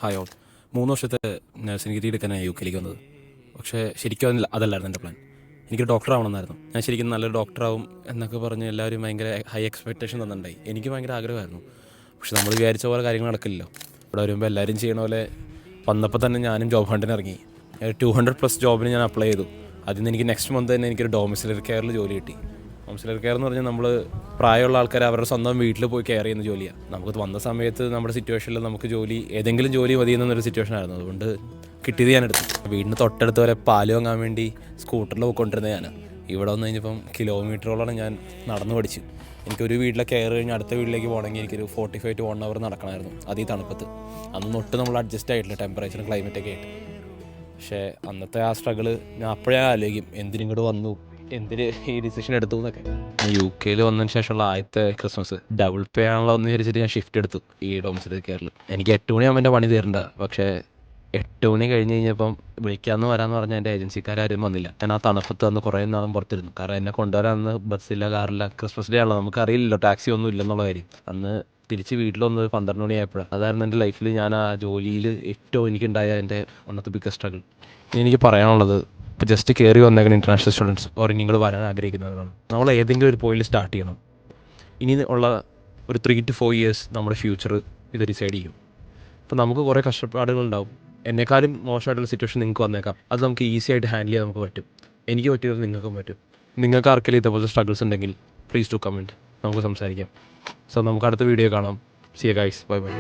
Hi all. 3 വർഷത്തെ nursing degree എടുക്കാനാണ് യുകെയിലേക്ക് വന്നത്. പക്ഷേ ശരിക്കും അതല്ലായിരുന്നു എൻ്റെ പ്ലാൻ. എനിക്കൊരു ഡോക്ടർ ആവണമെന്നായിരുന്നു. ഞാൻ ശരിക്കും നല്ലൊരു ഡോക്ടറാവും എന്നൊക്കെ പറഞ്ഞ് എല്ലാവരും ഭയങ്കര ഹൈ എക്സ്പെക്റ്റേഷൻ തന്നിട്ടുണ്ടായി. എനിക്ക് ഭയങ്കര ആഗ്രഹമായിരുന്നു. പക്ഷെ നമ്മൾ വിചാരിച്ച പോലെ കാര്യങ്ങൾ നടക്കില്ലല്ലോ. ഇവിടെ വരുമ്പോൾ എല്ലാവരും ചെയ്യണ പോലെ വന്നപ്പോൾ തന്നെ ഞാനും ജോബ് ഹണ്ടിന് ഇറങ്ങി. 200+ ജോബിന് ഞാൻ അപ്ലൈ ചെയ്തു. അതിൽ നിന്ന് എനിക്ക് നെക്സ്റ്റ് മന്ത് തന്നെ എനിക്കൊരു ഡൊമിസിലറി കെയറിൽ ജോലി കിട്ടി. ഡൊമിസിലറി കെയർ എന്ന് പറഞ്ഞാൽ നമ്മൾ പ്രായമുള്ള ആൾക്കാർ അവരുടെ സ്വന്തം വീട്ടിൽ പോയി കെയർ ചെയ്യുന്ന ജോലിയാണ്. നമുക്ക് വന്ന സമയത്ത് നമ്മുടെ സിറ്റുവേഷനിൽ നമുക്ക് ഏതെങ്കിലും ജോലി മതി എന്നൊരു സിറ്റുവേഷൻ ആയിരുന്നു. അതുകൊണ്ട് കിട്ടിയത് ഞാൻ എടുത്തു. വീടിന് തൊട്ടടുത്ത് വരെ പാല് വാങ്ങാൻ വേണ്ടി സ്കൂട്ടറിൽ പോയിക്കൊണ്ടിരുന്നത് ഞാൻ. ഇവിടെ വന്നു കഴിഞ്ഞപ്പം കിലോമീറ്ററോളം ഞാൻ നടന്നു പഠിച്ചു. എനിക്കൊരു വീട്ടിലെ കെയർ കഴിഞ്ഞ് അടുത്ത വീട്ടിലേക്ക് പോകണമെങ്കിൽ എനിക്കൊരു 45 to 1 hour നടക്കണമായിരുന്നു. അത് ഈ തണുപ്പത്ത്. അന്ന് തൊട്ട് നമ്മൾ അഡ്ജസ്റ്റ് ആയിട്ടില്ല ടെമ്പറേച്ചറും ക്ലൈമറ്റൊക്കെ ആയിട്ട്. പക്ഷേ അന്നത്തെ ആ സ്ട്രഗിൾ ഞാൻ അപ്പോഴേ ആലോചിക്കും, എന്തിനിങ്ങോട്ട് വന്നു, എന്തിന് ഈ ഡിസിഷൻ എടുത്തു എന്നൊക്കെ. UK വന്നതിന് ശേഷമുള്ള ആദ്യത്തെ ക്രിസ്മസ് ഡബിൾ പേ ആണല്ലോ എന്ന് വിചാരിച്ചിട്ട് ഞാൻ ഷിഫ്റ്റ് എടുത്തു ഈ ഡൊമിസിലറി കെയറിൽ. എനിക്ക് 8 മണിയാകുമ്പോൾ എൻ്റെ പണി തീരണ്ട. പക്ഷേ 8 മണി കഴിഞ്ഞ് കഴിഞ്ഞപ്പം വിളിക്കാമെന്ന് വരാമെന്ന് പറഞ്ഞാൽ എൻ്റെ ഏജൻസിക്കാരും വന്നില്ല. ഞാൻ ആ തണുപ്പത്ത് അന്ന് കുറേ നാളും പുറത്തിരുന്നു. കാരണം എന്നെ കൊണ്ടുവരാൻ അന്ന് ബസ്സില്ല, കാറില്ല. ക്രിസ്മസ് ഡേ ആണല്ലോ, നമുക്കറിയില്ലല്ലോ ടാക്സി ഒന്നും ഇല്ലെന്നുള്ള കാര്യം. അന്ന് തിരിച്ച് വീട്ടിൽ വന്നത് 12 മണിയായപ്പോഴാണ്. അതായിരുന്നു എൻ്റെ ലൈഫിൽ ഞാൻ ആ ജോലിയിൽ ഏറ്റവും എനിക്കുണ്ടായ എൻ്റെ one of the biggest struggle. ഇനി എനിക്ക് പറയാനുള്ളത്, ഇപ്പോൾ ജസ്റ്റ് കയറി വന്നേക്കുന്ന ഇൻ്റർനാഷണൽ സ്റ്റുഡൻസ് ഓർ നിങ്ങൾ വരാൻ ആഗ്രഹിക്കുന്നവരാണ്. നമ്മൾ ഏതെങ്കിലും ഒരു പോയിന്റിൽ സ്റ്റാർട്ട് ചെയ്യണം. ഇനി ഉള്ള ഒരു 3 to 4 years നമ്മുടെ ഫ്യൂച്ചർ ഇത് ഡിസൈഡ് ചെയ്യും. അപ്പോൾ നമുക്ക് കുറേ കഷ്ടപ്പാടുകളുണ്ടാവും. എന്നെക്കാളും മോശമായിട്ടുള്ള സിറ്റുവേഷൻ നിങ്ങൾക്ക് വന്നേക്കാം. അത് നമുക്ക് ഈസി ആയിട്ട് ഹാൻഡിൽ ചെയ്യാൻ നമുക്ക് പറ്റും. എനിക്ക് പറ്റിയത് നിങ്ങൾക്കും പറ്റും. നിങ്ങൾക്ക് ആർക്കെങ്കിലും ഇതേപോലത്തെ സ്ട്രഗിൾസ് ഉണ്ടെങ്കിൽ പ്ലീസ് ടു കമൻറ്റ്. നമുക്ക് സംസാരിക്കാം. സോ നമുക്ക് അടുത്ത വീഡിയോ കാണാം. C you guys. Bye bye.